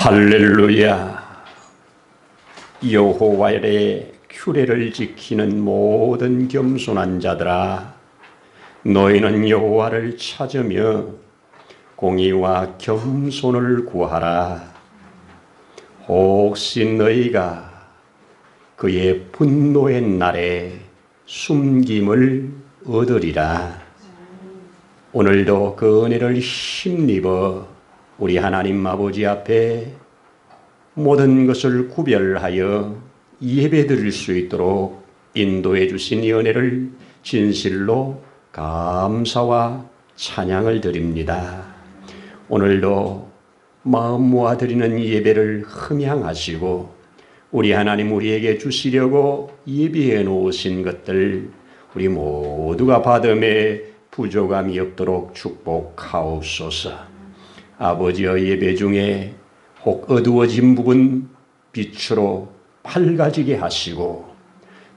할렐루야. 여호와의 규례를 지키는 모든 겸손한 자들아, 너희는 여호와를 찾으며 공의와 겸손을 구하라. 혹시 너희가 그의 분노의 날에 숨김을 얻으리라. 오늘도 그 은혜를 힘입어 우리 하나님 아버지 앞에 모든 것을 구별하여 예배드릴 수 있도록 인도해 주신 이 은혜를 진실로 감사와 찬양을 드립니다. 오늘도 마음 모아 드리는 예배를 흠양하시고 우리 하나님 우리에게 주시려고 예비해 놓으신 것들 우리 모두가 받음에 부족함이 없도록 축복하옵소서. 아버지의 예배 중에 혹 어두워진 부분 빛으로 밝아지게 하시고,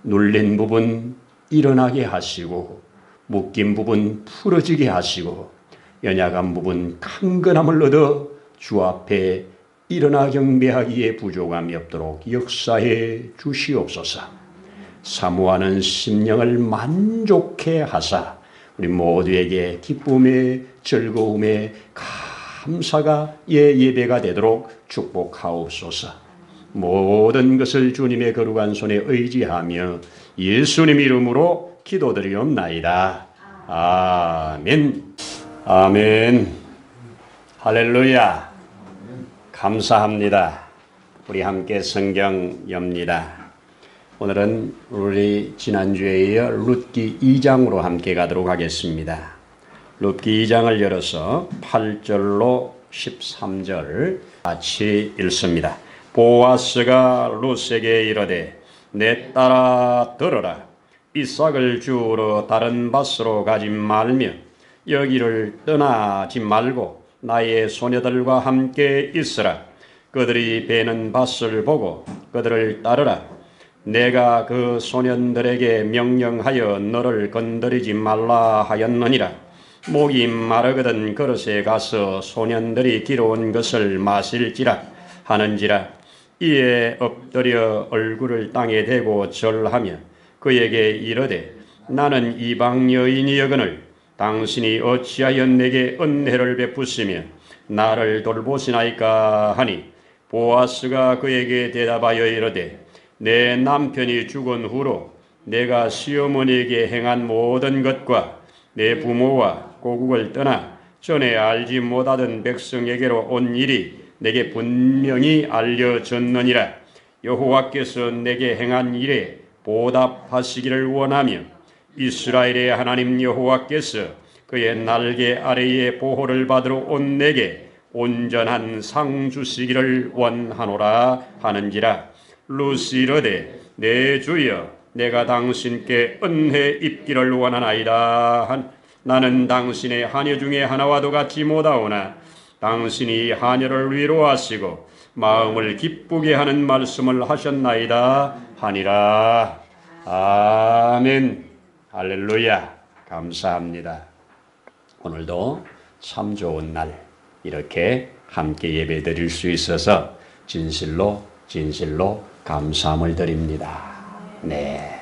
눌린 부분 일어나게 하시고, 묶인 부분 풀어지게 하시고, 연약한 부분 강건함을 얻어 주 앞에 일어나 경배하기에 부족함이 없도록 역사해 주시옵소서. 사모하는 심령을 만족해 하사 우리 모두에게 기쁨의 즐거움의 감사가 예배가 되도록 축복하옵소서. 모든 것을 주님의 거룩한 손에 의지하며 예수님 이름으로 기도드리옵나이다. 아멘. 아멘. 할렐루야. 감사합니다. 우리 함께 성경 엽니다. 오늘은 우리 지난주에 이어 룻기 2장으로 함께 가도록 하겠습니다. 룻기 2장을 열어서 8절로 13절 같이 읽습니다. 보아스가 룻에게 이르되 내 딸아 들으라. 이삭을 주우러 다른 밭으로 가지 말며 여기를 떠나지 말고 나의 소녀들과 함께 있으라. 그들이 베는 밭을 보고 그들을 따르라. 내가 그 소년들에게 명령하여 너를 건드리지 말라 하였느니라. 목이 마르거든 그릇에 가서 소년들이 길어온 것을 마실지라 하는지라. 이에 엎드려 얼굴을 땅에 대고 절하며 그에게 이르되 나는 이방 여인이여거늘 당신이 어찌하여 내게 은혜를 베푸시며 나를 돌보시나이까 하니, 보아스가 그에게 대답하여 이르되 내 남편이 죽은 후로 내가 시어머니에게 행한 모든 것과 내 부모와 고국을 떠나 전에 알지 못하던 백성에게로 온 일이 내게 분명히 알려졌느니라. 여호와께서 내게 행한 일에 보답하시기를 원하며 이스라엘의 하나님 여호와께서 그의 날개 아래에 보호를 받으러 온 내게 온전한 상 주시기를 원하노라 하는지라. 룻이 이르되 내 주여 내가 당신께 은혜 입기를 원하나이다. 나는 당신의 하녀 중에 하나와도 같지 못하오나 당신이 하녀를 위로하시고 마음을 기쁘게 하는 말씀을 하셨나이다 하니라. 아멘. 할렐루야. 감사합니다. 오늘도 참 좋은 날 이렇게 함께 예배 드릴 수 있어서 진실로 감사함을 드립니다. 네.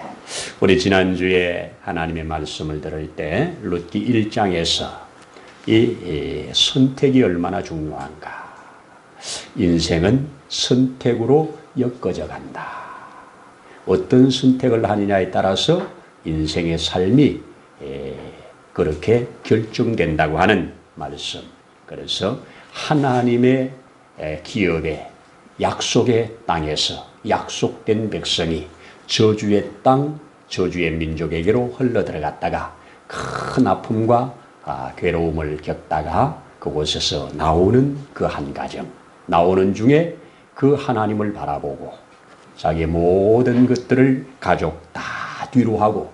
우리 지난주에 하나님의 말씀을 들을 때 룻기 1장에서 이 선택이 얼마나 중요한가. 인생은 선택으로 엮어져 간다. 어떤 선택을 하느냐에 따라서 인생의 삶이 그렇게 결정된다고 하는 말씀. 그래서 하나님의 기업에 약속의 땅에서 약속된 백성이 저주의 땅, 저주의 민족에게로 흘러들어갔다가 큰 아픔과 괴로움을 겪다가 그곳에서 나오는 그 한 가정, 나오는 중에 그 하나님을 바라보고 자기의 모든 것들을 가족 다 뒤로 하고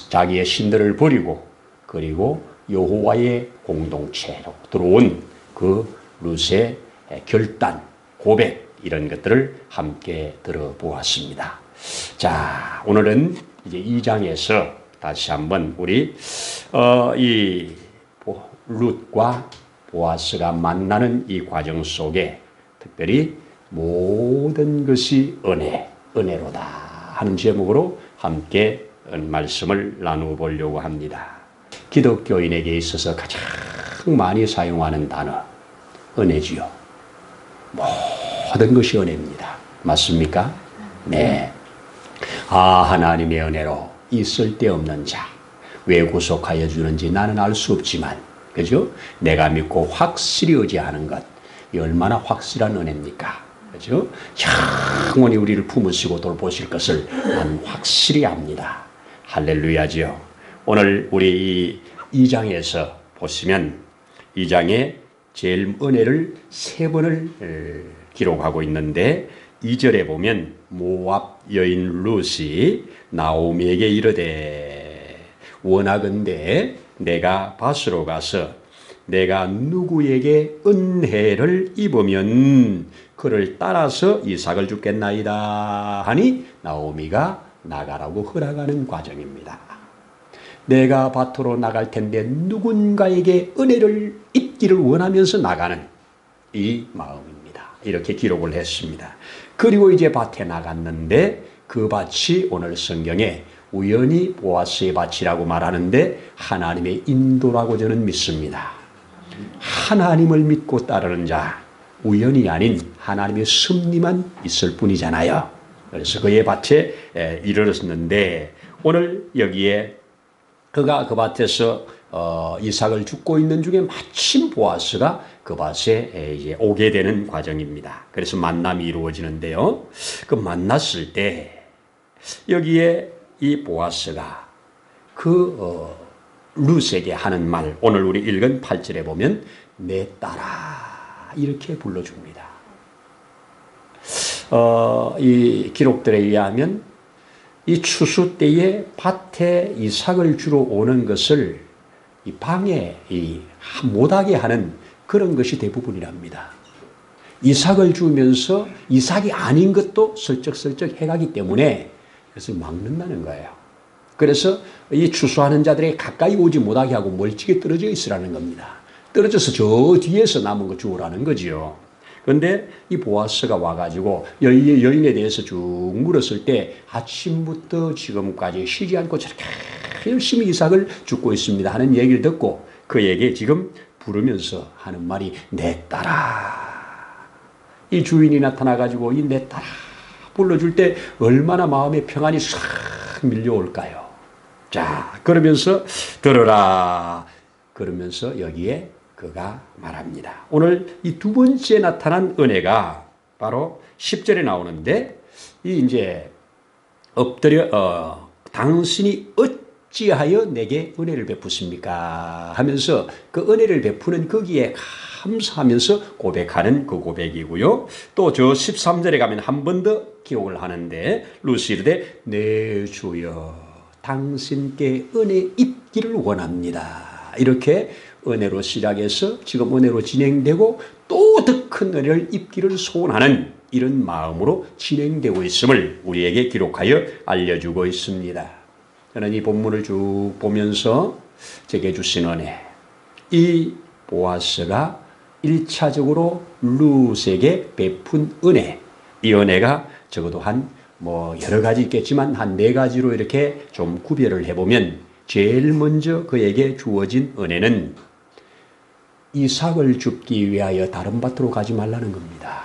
자기의 신들을 버리고 그리고 여호와의 공동체로 들어온 그 룻의 결단, 고백 이런 것들을 함께 들어보았습니다. 자, 오늘은 이제 2장에서 다시 한번 우리 이 룻과 보아스가 만나는 이 과정 속에 특별히 모든 것이 은혜로다 하는 제목으로 함께 말씀을 나누어 보려고 합니다. 기독교인에게 있어서 가장 많이 사용하는 단어 은혜지요. 모든 것이 은혜입니다. 맞습니까? 네. 하나님의 은혜로 이 쓸데없는 자 왜 구속하여 주는지 나는 알 수 없지만, 그죠? 내가 믿고 확실히 의지하는 것, 이 얼마나 확실한 은혜입니까? 그죠? 영원히 우리를 품으시고 돌보실 것을 나는 확실히 압니다. 할렐루야지요. 오늘 우리 이 2장에서 보시면 2장에 제일 은혜를 3번을 기록하고 있는데 2절에 보면 모압 여인 룻이 나오미에게 이르되 원하건대 내가 밭으로 가서 내가 누구에게 은혜를 입으면 그를 따라서 이삭을 주겠나이다 하니 나오미가 나가라고 허락하는 과정입니다. 내가 밭으로 나갈 텐데 누군가에게 은혜를 입기를 원하면서 나가는 이 마음입니다. 이렇게 기록을 했습니다. 그리고 이제 밭에 나갔는데 그 밭이 오늘 성경에 우연히 보아스의 밭이라고 말하는데 하나님의 인도라고 저는 믿습니다. 하나님을 믿고 따르는 자, 우연이 아닌 하나님의 섭리만 있을 뿐이잖아요. 그래서 그의 밭에 이르렀는데 오늘 여기에 그가 그 밭에서 이삭을 줍고 있는 중에 마침 보아스가 그 밭에 이제 오게 되는 과정입니다. 그래서 만남이 이루어지는데요. 그 만났을 때 여기에 이 보아스가 그 룻에게 하는 말, 오늘 우리 읽은 8절에 보면 내 딸아 이렇게 불러줍니다. 이 기록들에 의하면 이 추수 때에 밭에 이삭을 주러 오는 것을 이 방해 못하게 하는 그런 것이 대부분이랍니다. 이삭을 주면서 이삭이 아닌 것도 슬쩍슬쩍 해가기 때문에 그것을 막는다는 거예요. 그래서 이 추수하는 자들이 가까이 오지 못하게 하고 멀찍이 떨어져 있으라는 겁니다. 떨어져서 저 뒤에서 남은 거 주우라는 거지요. 그런데 이 보아스가 와가지고 여인에 대해서 쭉 물었을 때 아침부터 지금까지 쉬지 않고 저렇게 열심히 이삭을 줍고 있습니다 하는 얘기를 듣고 그에게 지금 부르면서 하는 말이 내 딸아. 이 주인이 나타나가지고 이 내 딸아 불러줄 때 얼마나 마음의 평안이 싹 밀려올까요? 자, 그러면서 들어라. 그러면서 여기에 그가 말합니다. 오늘 이 두 번째 나타난 은혜가 바로 10절에 나오는데 이 이제 엎드려 당신이 어찌하여 내게 은혜를 베푸십니까? 하면서 그 은혜를 베푸는 거기에 감사하면서 고백하는 그 고백이고요. 또 저 13절에 가면 한 번 더 기록을 하는데 룻이 이르되 내 주여 당신께 은혜 입기를 원합니다. 이렇게 은혜로 시작해서 지금 은혜로 진행되고 또 더 큰 은혜를 입기를 소원하는 이런 마음으로 진행되고 있음을 우리에게 기록하여 알려주고 있습니다. 저는 이 본문을 쭉 보면서 제게 주신 은혜, 이 보아스가 1차적으로 룻에게 베푼 은혜, 이 은혜가 적어도 여러 가지 있겠지만 한 4가지로 이렇게 좀 구별을 해보면 제일 먼저 그에게 주어진 은혜는 이삭을 줍기 위하여 다른 밭으로 가지 말라는 겁니다.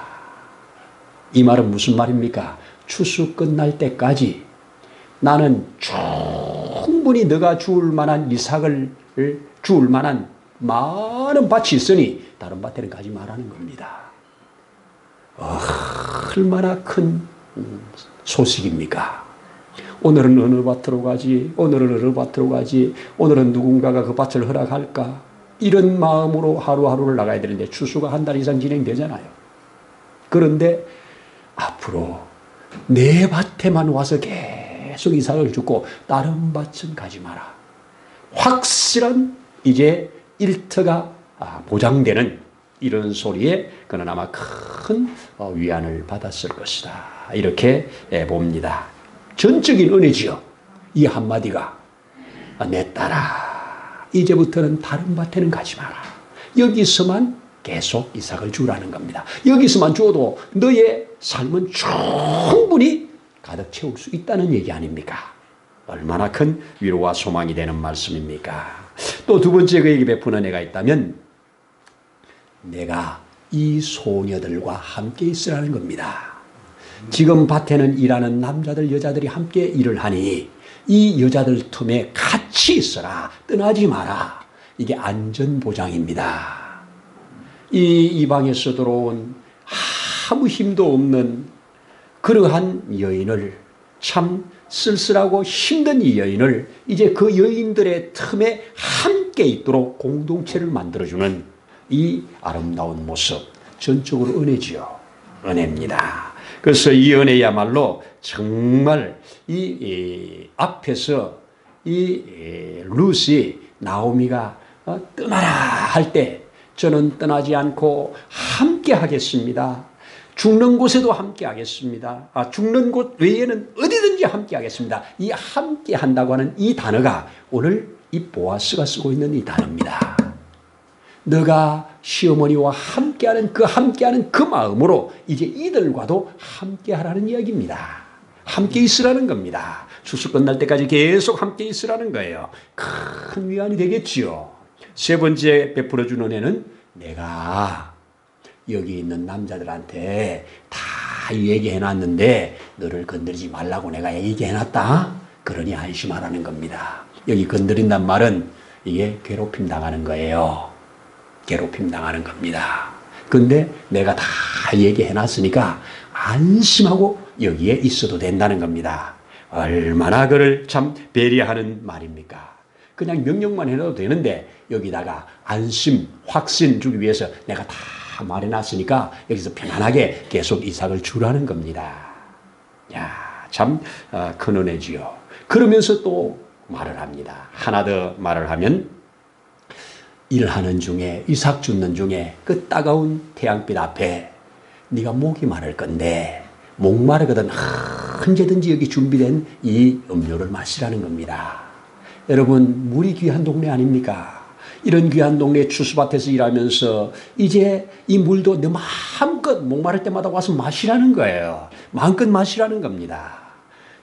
이 말은 무슨 말입니까? 추수 끝날 때까지 나는 충분히 너가 주울 만한 이삭을 주울 만한 많은 밭이 있으니 다른 밭에는 가지 말라는 겁니다. 얼마나 큰 소식입니까? 오늘은 어느 밭으로 가지? 오늘은 어느 밭으로 가지? 오늘은 누군가가 그 밭을 허락할까? 이런 마음으로 하루하루를 나가야 되는데 추수가 한 달 이상 진행되잖아요. 그런데 앞으로 내 밭에만 와서 계속 이삭을 줍고 다른 밭은 가지 마라. 확실한 이제 일터가 보장되는 이런 소리에 그는 아마 큰 위안을 받았을 것이다. 이렇게 봅니다. 전적인 은혜지요. 이 한마디가 내 딸아 이제부터는 다른 밭에는 가지 마라. 여기서만 계속 이삭을 주라는 겁니다. 여기서만 줘도 너의 삶은 충분히 가득 채울 수 있다는 얘기 아닙니까? 얼마나 큰 위로와 소망이 되는 말씀입니까? 또 두 번째 그에게 베푸는 은혜가 있다면 내가 이 소녀들과 함께 있으라는 겁니다. 지금 밭에는 일하는 남자들 여자들이 함께 일을 하니 이 여자들 틈에 같이 있어라. 떠나지 마라. 이게 안전보장입니다. 이 이방에서 들어온 아무 힘도 없는 그러한 여인을, 참 쓸쓸하고 힘든 이 여인을 이제 그 여인들의 틈에 함께 있도록 공동체를 만들어주는 이 아름다운 모습, 전적으로 은혜지요. 은혜입니다. 그래서 이 은혜야말로 정말 이 앞에서 이 룻이 나오미가 떠나라 할 때 저는 떠나지 않고 함께 하겠습니다. 죽는 곳에도 함께 하겠습니다. 죽는 곳 외에는 어디든지 함께 하겠습니다. 이 함께 한다고 하는 이 단어가 오늘 이 보아스가 쓰고 있는 이 단어입니다. 너가 시어머니와 함께하는 그 마음으로 이제 이들과도 함께하라는 이야기입니다. 함께 있으라는 겁니다. 추수 끝날 때까지 계속 함께 있으라는 거예요. 큰 위안이 되겠지요. 세 번째 베풀어준 은혜는 내가 여기 있는 남자들한테 다 얘기해놨는데 너를 건드리지 말라고 내가 얘기해놨다. 그러니 안심하라는 겁니다. 여기 건드린단 말은 이게 괴롭힘 당하는 거예요. 괴롭힘 당하는 겁니다. 근데 내가 다 얘기해놨으니까 안심하고 여기에 있어도 된다는 겁니다. 얼마나 그를 참 배려하는 말입니까? 그냥 명령만 해놔도 되는데 여기다가 안심, 확신 주기 위해서 내가 다 말해놨으니까 여기서 편안하게 계속 이삭을 주라는 겁니다. 야, 참 큰 은혜지요. 그러면서 또 말을 합니다. 하나 더 말을 하면 일하는 중에 이삭 줍는 중에 그 따가운 태양빛 앞에 네가 목이 마를 건데 목마르거든 언제든지 여기 준비된 이 음료를 마시라는 겁니다. 여러분 물이 귀한 동네 아닙니까? 이런 귀한 동네 추수밭에서 일하면서 이제 이 물도 내 마음껏 목마를 때마다 와서 마시라는 거예요. 마음껏 마시라는 겁니다.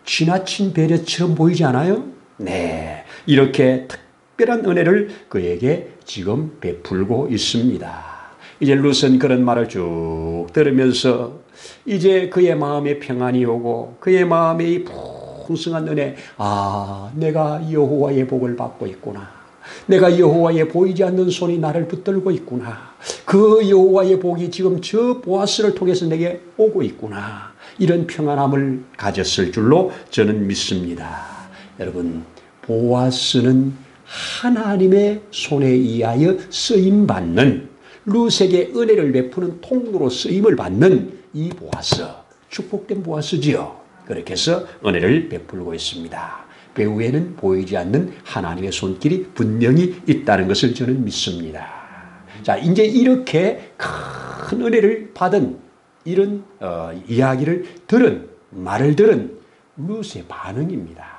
지나친 배려처럼 보이지 않아요? 네, 이렇게 특별한 은혜를 그에게 지금 베풀고 있습니다. 이제 룻은 그런 말을 쭉 들으면서 이제 그의 마음에 평안이 오고 그의 마음에 이 풍성한 은혜, 내가 여호와의 복을 받고 있구나. 내가 여호와의 보이지 않는 손이 나를 붙들고 있구나. 그 여호와의 복이 지금 저 보아스를 통해서 내게 오고 있구나. 이런 평안함을 가졌을 줄로 저는 믿습니다. 여러분, 보아스는 하나님의 손에 의하여 쓰임받는, 룻에게 은혜를 베푸는 통로로 쓰임을 받는 이 보아스, 축복된 보아스지요. 그렇게 해서 은혜를 베풀고 있습니다. 배후에는 보이지 않는 하나님의 손길이 분명히 있다는 것을 저는 믿습니다. 자, 이제 이렇게 큰 은혜를 받은 이런 이야기를 들은, 말을 들은 룻의 반응입니다.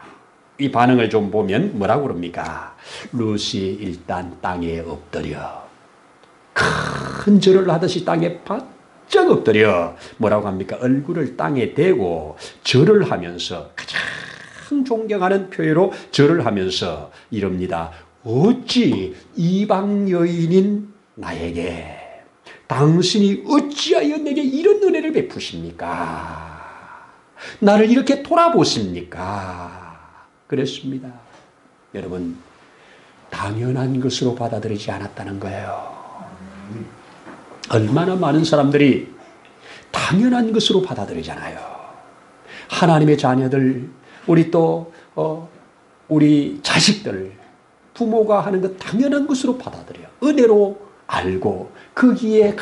이 반응을 좀 보면 뭐라고 그럽니까? 룻이 일단 땅에 엎드려 큰 절을 하듯이 땅에 바짝 엎드려 뭐라고 합니까? 얼굴을 땅에 대고 절을 하면서 가장 존경하는 표현으로 절을 하면서 이럽니다. 어찌 이방 여인인 나에게 당신이 어찌하여 내게 이런 은혜를 베푸십니까? 나를 이렇게 돌아보십니까? 그랬습니다. 여러분, 당연한 것으로 받아들이지 않았다는 거예요. 얼마나 많은 사람들이 당연한 것으로 받아들이잖아요. 하나님의 자녀들, 우리 또 우리 자식들, 부모가 하는 것 당연한 것으로 받아들여요. 은혜로 알고 거기에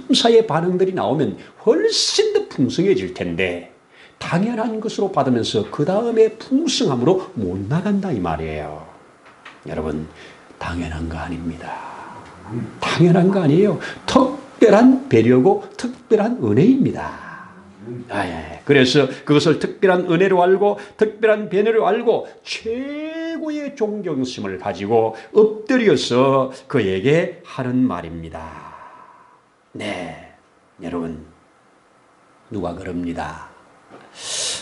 감사의 반응들이 나오면 훨씬 더 풍성해질 텐데 당연한 것으로 받으면서 그 다음에 풍성함으로 못 나간다 이 말이에요. 여러분, 당연한 거 아닙니다. 당연한 거 아니에요. 특별한 배려고 특별한 은혜입니다. 그래서 그것을 특별한 은혜로 알고 특별한 배려로 알고 최고의 존경심을 가지고 엎드려서 그에게 하는 말입니다. 네, 여러분 누가 그럽니다.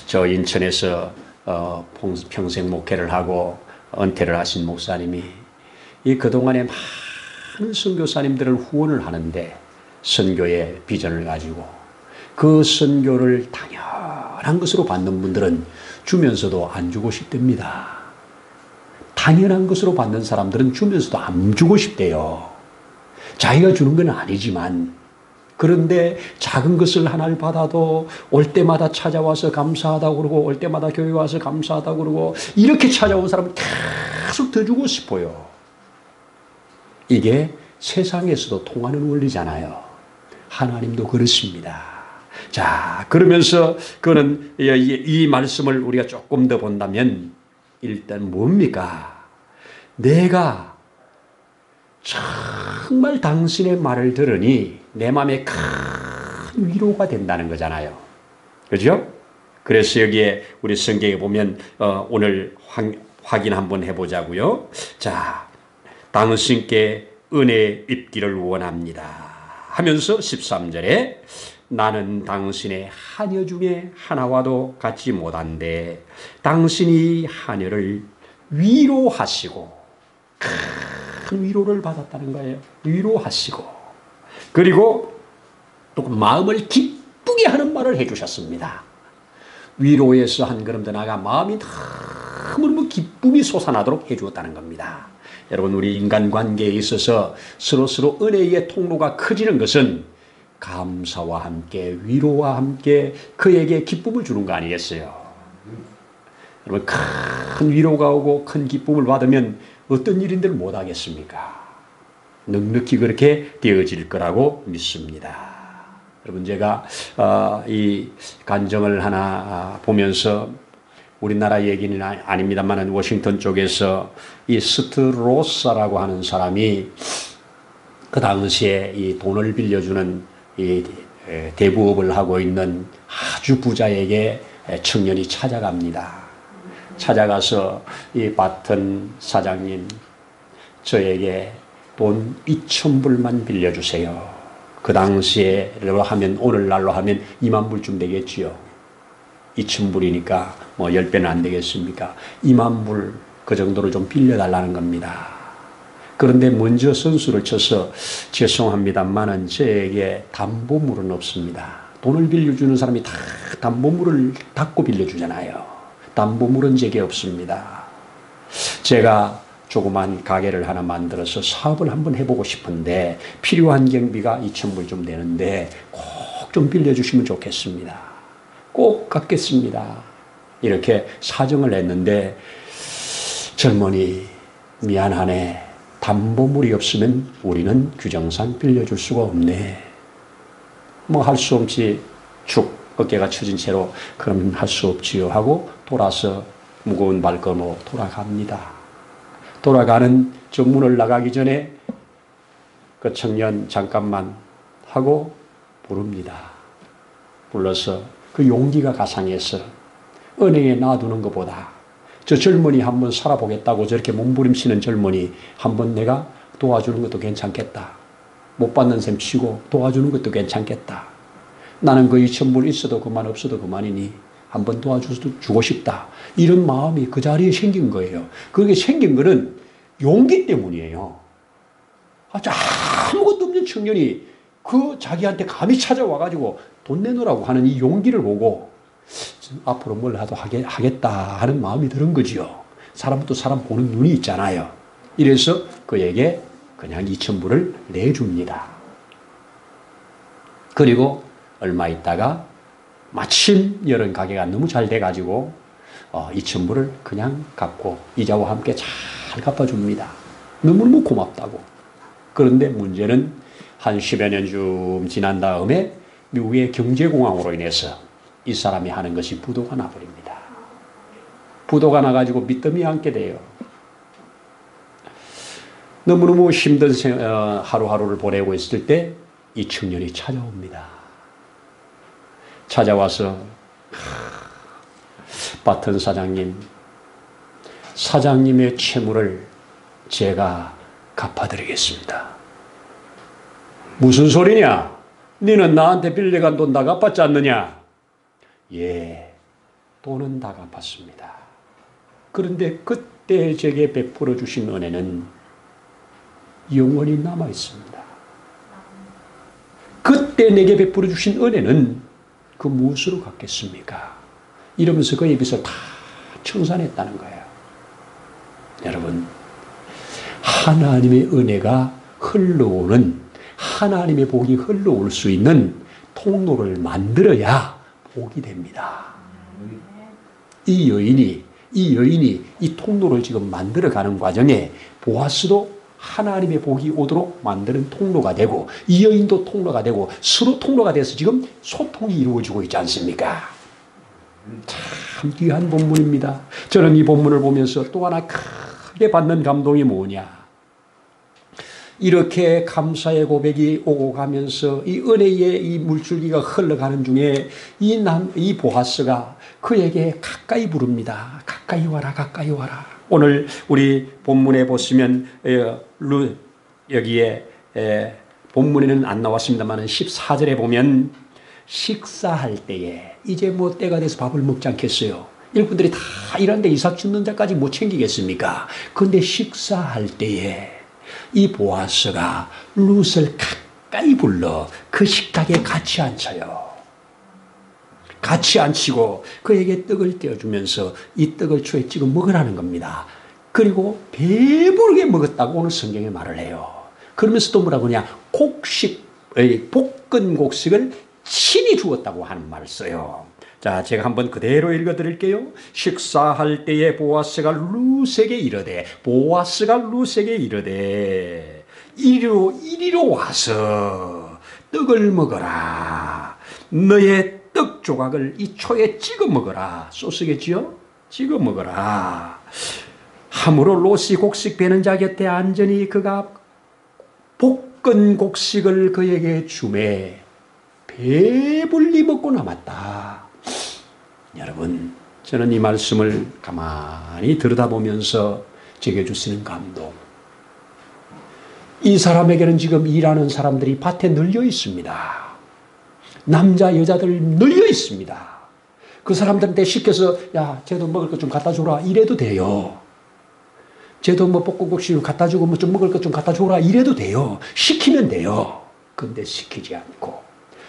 저 인천에서 평생 목회를 하고 은퇴를 하신 목사님이 이 그동안에 많은 선교사님들을 후원을 하는데 선교의 비전을 가지고 그 선교를 당연한 것으로 받는 분들은 주면서도 안 주고 싶답니다. 당연한 것으로 받는 사람들은 주면서도 안 주고 싶대요. 자기가 주는 건 아니지만, 그런데 작은 것을 하나를 받아도 올 때마다 찾아와서 감사하다고 그러고 올 때마다 교회 와서 감사하다고 그러고 이렇게 찾아온 사람은 계속 더 주고 싶어요. 이게 세상에서도 통하는 원리잖아요. 하나님도 그렇습니다. 자, 그러면서 그는 이 말씀을 우리가 조금 더 본다면 일단 뭡니까? 내가 정말 당신의 말을 들으니 내 마음에 큰 위로가 된다는 거잖아요. 그죠? 그래서 여기에 우리 성경에 보면 오늘 확인 한번 해보자고요. 자, 당신께 은혜 입기를 원합니다 하면서 13절에 나는 당신의 하녀 중에 하나와도 같지 못한데 당신이 하녀를 위로하시고 큰 위로를 받았다는 거예요. 위로하시고 그리고 또 마음을 기쁘게 하는 말을 해주셨습니다. 위로에서 한 걸음 더 나아가 마음이 너무너무 기쁨이 솟아나도록 해주었다는 겁니다. 여러분, 우리 인간관계에 있어서 서로서로 은혜의 통로가 커지는 것은 감사와 함께 위로와 함께 그에게 기쁨을 주는 거 아니겠어요? 여러분, 큰 위로가 오고 큰 기쁨을 받으면 어떤 일인들 못하겠습니까? 넉넉히 그렇게 되어질 거라고 믿습니다. 여러분, 제가 이 간정을 하나 보면서 우리나라 얘기는 아닙니다만 워싱턴 쪽에서 이 스트로사라고 하는 사람이 그 당시에 이 돈을 빌려주는 이 대부업을 하고 있는 아주 부자에게 청년이 찾아갑니다. 찾아가서 이 바튼 사장님, 저에게 돈 2,000불만 빌려주세요. 그 당시에로 하면 오늘날로 하면 2만 불쯤 되겠지요. 2,000불이니까 뭐 10배는 안 되겠습니까? 2만 불 그 정도로 좀 빌려달라는 겁니다. 그런데 먼저 선수를 쳐서 죄송합니다만은 저에게 담보물은 없습니다. 돈을 빌려주는 사람이 다 담보물을 닫고 빌려주잖아요. 담보물은 제게 없습니다. 제가 조그만 가게를 하나 만들어서 사업을 한번 해보고 싶은데 필요한 경비가 2,000불 좀 되는데 꼭 좀 빌려주시면 좋겠습니다. 꼭 갚겠습니다. 이렇게 사정을 했는데 젊은이 미안하네. 담보물이 없으면 우리는 규정상 빌려줄 수가 없네. 뭐 할 수 없이 축 어깨가 처진 채로 그러면 할 수 없지요 하고 돌아서 무거운 발걸음으로 돌아갑니다. 돌아가는 저 문을 나가기 전에 그 청년 잠깐만 하고 부릅니다. 불러서 그 용기가 가상해서 은행에 놔두는 것보다 저 젊은이 한번 살아보겠다고 저렇게 몸부림치는 젊은이 한번 내가 도와주는 것도 괜찮겠다. 못 받는 셈 치고 도와주는 것도 괜찮겠다. 나는 그 2,000불 있어도 그만 없어도 그만이니 한번 도와주고 싶다. 이런 마음이 그 자리에 생긴 거예요. 그게 생긴 거는 용기 때문이에요. 아무것도 없는 청년이 그 자기한테 감히 찾아와가지고 돈 내놓으라고 하는 이 용기를 보고 앞으로 뭘 하도 하겠다 하는 마음이 드는 거지요. 사람도 사람 보는 눈이 있잖아요. 이래서 그에게 그냥 2,000불을 내줍니다. 그리고 얼마 있다가 마침 여름 가게가 너무 잘 돼가지고 2,000불을 그냥 갚고 이자와 함께 잘 갚아줍니다. 너무너무 고맙다고. 그런데 문제는 한 10여 년쯤 지난 다음에 미국의 경제공황으로 인해서 이 사람이 하는 것이 부도가 나버립니다. 부도가 나가지고 밑더미에 앉게 돼요. 너무너무 힘든 하루하루를 보내고 있을 때 이 청년이 찾아옵니다. 찾아와서 바튼 사장님, 사장님의 채무를 제가 갚아드리겠습니다. 무슨 소리냐? 너는 나한테 빌려간 돈 다 갚았지 않느냐? 예, 돈은 다 갚았습니다. 그런데 그때 제게 베풀어 주신 은혜는 영원히 남아 있습니다. 그때 내게 베풀어 주신 은혜는 그 무엇으로 갚겠습니까? 이러면서 그의 빚을 다 청산했다는 거예요. 여러분, 하나님의 은혜가 흘러오는, 하나님의 복이 흘러올 수 있는 통로를 만들어야 복이 됩니다. 이 여인이 이 통로를 지금 만들어가는 과정에 보아스도 하나님의 복이 오도록 만드는 통로가 되고, 이 여인도 통로가 되고, 서로 통로가 돼서 지금 소통이 이루어지고 있지 않습니까? 참 귀한 본문입니다. 저는 이 본문을 보면서 또 하나 크게 받는 감동이 뭐냐? 이렇게 감사의 고백이 오고 가면서 이 은혜의 이 물줄기가 흘러가는 중에 이 보아스가 그에게 가까이 부릅니다. 가까이 와라, 가까이 와라. 오늘 우리 본문에 보시면 여기에 본문에는 안 나왔습니다만 14절에 보면 식사할 때에 이제 뭐 때가 돼서 밥을 먹지 않겠어요. 일꾼들이 다 일하는데 이삭 짓는 자까지 못 챙기겠습니까? 그런데 식사할 때에 이 보아스가 룻을 가까이 불러 그 식탁에 같이 앉혀요. 같이 앉히고 그에게 떡을 떼어주면서 이 떡을 초에 찍어 먹으라는 겁니다. 그리고 배부르게 먹었다고 오늘 성경에 말을 해요. 그러면서 또 뭐라고 하냐? 볶은 곡식을 친히 주었다고 하는 말을 써요. 자, 제가 한번 그대로 읽어드릴게요. 식사할 때에 보아스가 룻에게 이르되, 이리로 와서 떡을 먹어라. 너의 떡 조각을 이 초에 찍어 먹어라. 소스겠지요? 찍어 먹어라. 함으로 롯이 곡식 베는 자 곁에 앉으니 그가 볶은 곡식을 그에게 주매 배불리 먹고 남았다. 여러분, 저는 이 말씀을 가만히 들여다보면서 제게 주시는 감동. 이 사람에게는 지금 일하는 사람들이 밭에 널려 있습니다. 남자, 여자들 널려 있습니다. 그 사람들한테 시켜서 야, 쟤도 먹을 것 좀 갖다 줘라 이래도 돼요. 쟤도 뭐 볶음국수 갖다 주고 뭐 좀 먹을 것 좀 갖다 줘라 이래도 돼요. 시키면 돼요. 근데 시키지 않고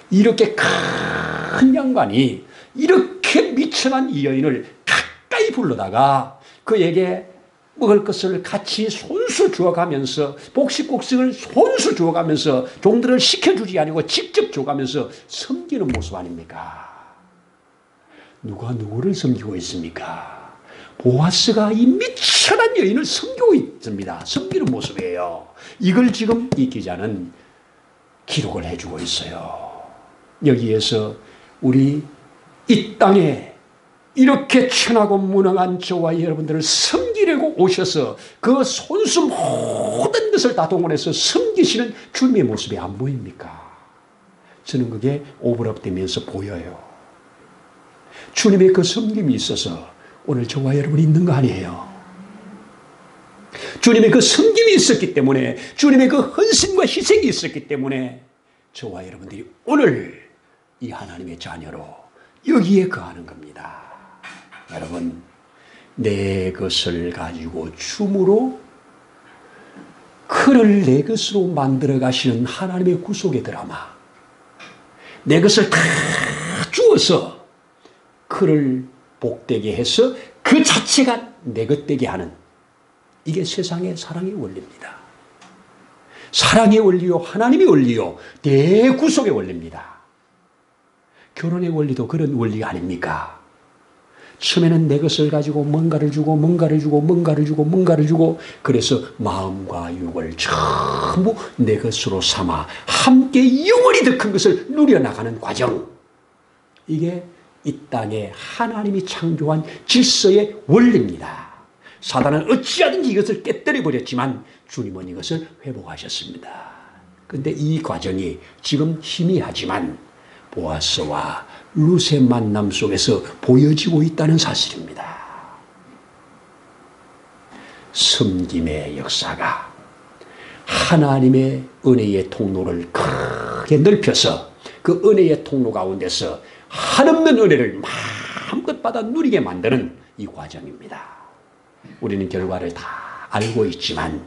이렇게 큰 양반이 이렇게 미천한 이 여인을 가까이 불러다가 그에게 먹을 것을 같이 손수 주어가면서 복식국식을 손수 주어가면서 종들을 시켜주지 아니고 직접 주어가면서 섬기는 모습 아닙니까? 누가 누구를 섬기고 있습니까? 보아스가 이 미천한 여인을 섬기고 있습니다. 섬기는 모습이에요. 이걸 지금 이 기자는 기록을 해주고 있어요. 여기에서 우리 이 땅에 이렇게 천하고 무능한 저와 여러분들을 섬기려고 오셔서 그 손수 모든 것을 다 동원해서 섬기시는 주님의 모습이 안 보입니까? 저는 그게 오버랩되면서 보여요. 주님의 그 섬김이 있어서 오늘 저와 여러분이 있는 거 아니에요. 주님의 그 섬김이 있었기 때문에, 주님의 그 헌신과 희생이 있었기 때문에 저와 여러분들이 오늘 이 하나님의 자녀로 여기에 거하는 겁니다. 여러분, 내 것을 가지고 춤으로 그를 내 것으로 만들어 가시는 하나님의 구속의 드라마, 내 것을 다 주어서 그를 복되게 해서 그 자체가 내 것 되게 하는, 이게 세상의 사랑의 원리입니다. 사랑의 원리요, 하나님의 원리요, 대구속의 원리입니다. 결혼의 원리도 그런 원리가 아닙니까? 처음에는 내 것을 가지고 뭔가를 주고 그래서 마음과 육을 전부 내 것으로 삼아 함께 영원히 더 큰 것을 누려나가는 과정, 이게 이 땅에 하나님이 창조한 질서의 원리입니다. 사단은 어찌하든지 이것을 깨뜨려 버렸지만 주님은 이것을 회복하셨습니다. 그런데 이 과정이 지금 희미하지만 보아스와 룻의 만남 속에서 보여지고 있다는 사실입니다. 섬김의 역사가 하나님의 은혜의 통로를 크게 넓혀서 그 은혜의 통로 가운데서 한없는 은혜를 마음껏 받아 누리게 만드는 이 과정입니다. 우리는 결과를 다 알고 있지만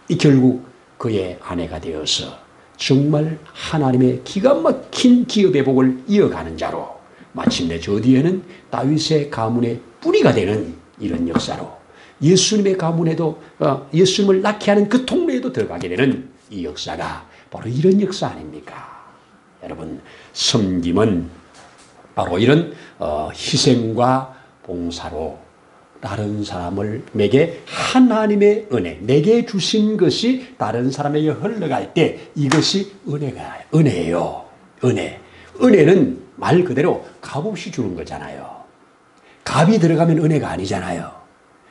이 결국 그의 아내가 되어서 정말 하나님의 기가 막힌 기업의 복을 이어가는 자로 마침내 저 뒤에는 다윗의 가문의 뿌리가 되는 이런 역사로 예수님의 가문에도 예수님을 낳게 하는 그 통로에도 들어가게 되는 이 역사가 바로 이런 역사 아닙니까? 여러분, 섬김은 바로 이런 희생과 봉사로 다른 사람에게 하나님의 은혜, 내게 주신 것이 다른 사람에게 흘러갈 때 이것이 은혜예요. 은혜는 말 그대로 값없이 주는 거잖아요. 값이 들어가면 은혜가 아니잖아요.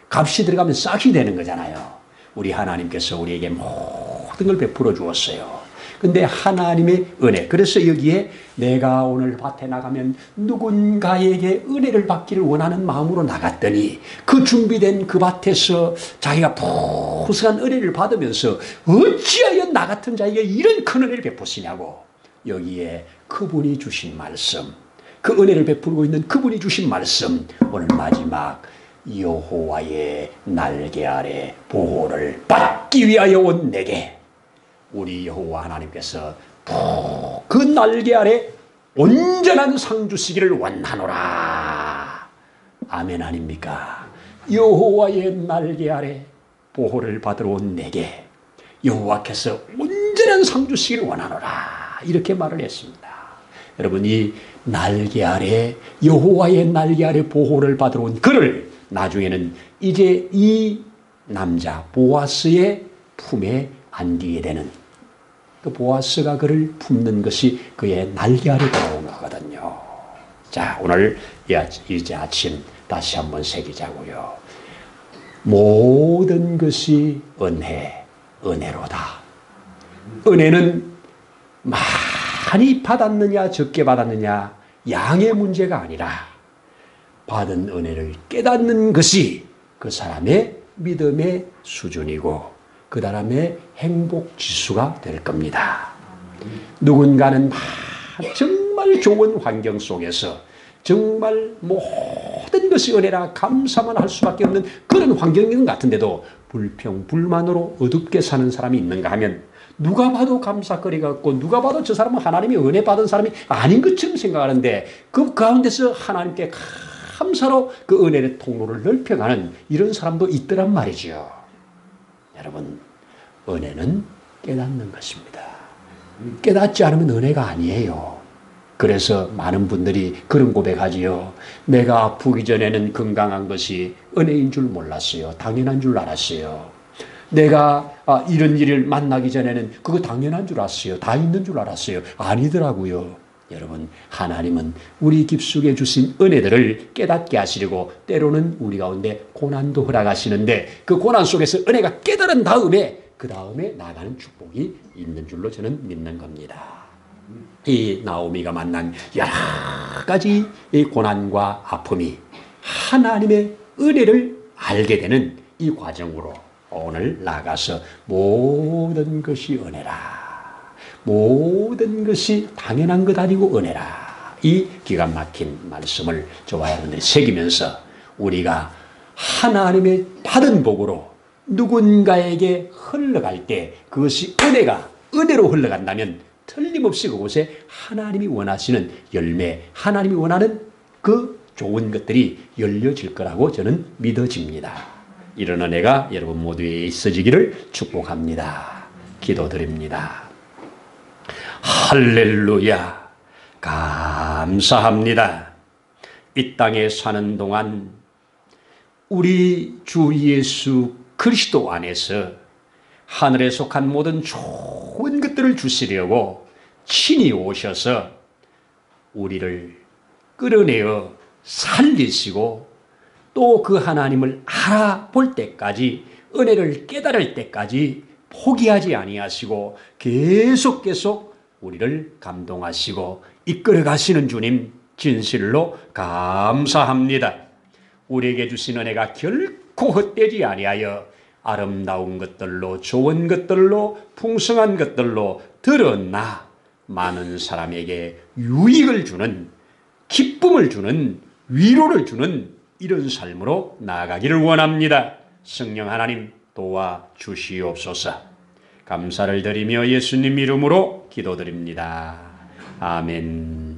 값이 들어가면 싹이 되는 거잖아요. 우리 하나님께서 우리에게 모든 걸 베풀어 주었어요. 근데 하나님의 은혜, 그래서 여기에 내가 오늘 밭에 나가면 누군가에게 은혜를 받기를 원하는 마음으로 나갔더니 그 준비된 그 밭에서 자기가 풍성한 은혜를 받으면서 어찌하여 나 같은 자에게 이런 큰 은혜를 베푸시냐고. 여기에 그분이 주신 말씀, 그 은혜를 베풀고 있는 그분이 주신 말씀, 오늘 마지막 여호와의 날개 아래 보호를 받기 위하여 온 내게 우리 여호와 하나님께서 그 날개 아래 온전한 상 주시기를 원하노라. 아멘 아닙니까? 여호와의 날개 아래 보호를 받으러 온 내게 여호와께서 온전한 상 주시기를 원하노라. 이렇게 말을 했습니다. 여러분, 이 날개 아래, 여호와의 날개 아래 보호를 받으러 온 그를 나중에는 이제 이 남자 보아스의 품에 안기게 되는, 그 보아스가 그를 품는 것이 그의 날개 아래 돌아온 거거든요. 자, 오늘 이제 아침 다시 한번 새기자고요. 모든 것이 은혜로다. 은혜는 많이 받았느냐 적게 받았느냐 양의 문제가 아니라 받은 은혜를 깨닫는 것이 그 사람의 믿음의 수준이고 그 다음에 행복 지수가 될 겁니다. 누군가는 정말 좋은 환경 속에서 정말 모든 것이 은혜라 감사만 할 수밖에 없는 그런 환경인 것 같은데도 불평, 불만으로 어둡게 사는 사람이 있는가 하면 누가 봐도 감사거리 같고 누가 봐도 저 사람은 하나님이 은혜 받은 사람이 아닌 것처럼 생각하는데 그 가운데서 하나님께 감사로 그 은혜의 통로를 넓혀가는 이런 사람도 있더란 말이죠. 여러분, 은혜는 깨닫는 것입니다. 깨닫지 않으면 은혜가 아니에요. 그래서 많은 분들이 그런 고백하지요. 내가 아프기 전에는 건강한 것이 은혜인 줄 몰랐어요. 당연한 줄 알았어요. 내가 이런 일을 만나기 전에는 그거 당연한 줄 알았어요. 다 있는 줄 알았어요. 아니더라고요. 여러분, 하나님은 우리 깊숙이 주신 은혜들을 깨닫게 하시려고 때로는 우리 가운데 고난도 허락하시는데 그 고난 속에서 은혜가 깨달은 다음에 그 다음에 나가는 축복이 있는 줄로 저는 믿는 겁니다. 이 나오미가 만난 여러 가지 이 고난과 아픔이 하나님의 은혜를 알게 되는 이 과정으로 오늘 나가서 모든 것이 은혜라. 모든 것이 당연한 것 아니고 은혜라. 이 기가 막힌 말씀을 저와 여러분들이 새기면서 우리가 하나님의 받은 복으로 누군가에게 흘러갈 때 그것이 은혜로 흘러간다면 틀림없이 그곳에 하나님이 원하시는 열매, 하나님이 원하는 그 좋은 것들이 열려질 거라고 저는 믿어집니다. 이런 은혜가 여러분 모두에 있어지기를 축복합니다. 기도드립니다. 할렐루야, 감사합니다. 이 땅에 사는 동안 우리 주 예수 그리스도 안에서 하늘에 속한 모든 좋은 것들을 주시려고 친히 오셔서 우리를 끌어내어 살리시고 또 그 하나님을 알아볼 때까지 은혜를 깨달을 때까지 포기하지 아니하시고 계속 우리를 감동하시고 이끌어 가시는 주님 진실로 감사합니다. 우리에게 주신 은혜가 결코 헛되지 아니하여 아름다운 것들로 좋은 것들로 풍성한 것들로 드러나 많은 사람에게 유익을 주는, 기쁨을 주는, 위로를 주는 이런 삶으로 나아가기를 원합니다. 성령 하나님 도와주시옵소서. 감사를 드리며 예수님 이름으로 기도드립니다. 아멘.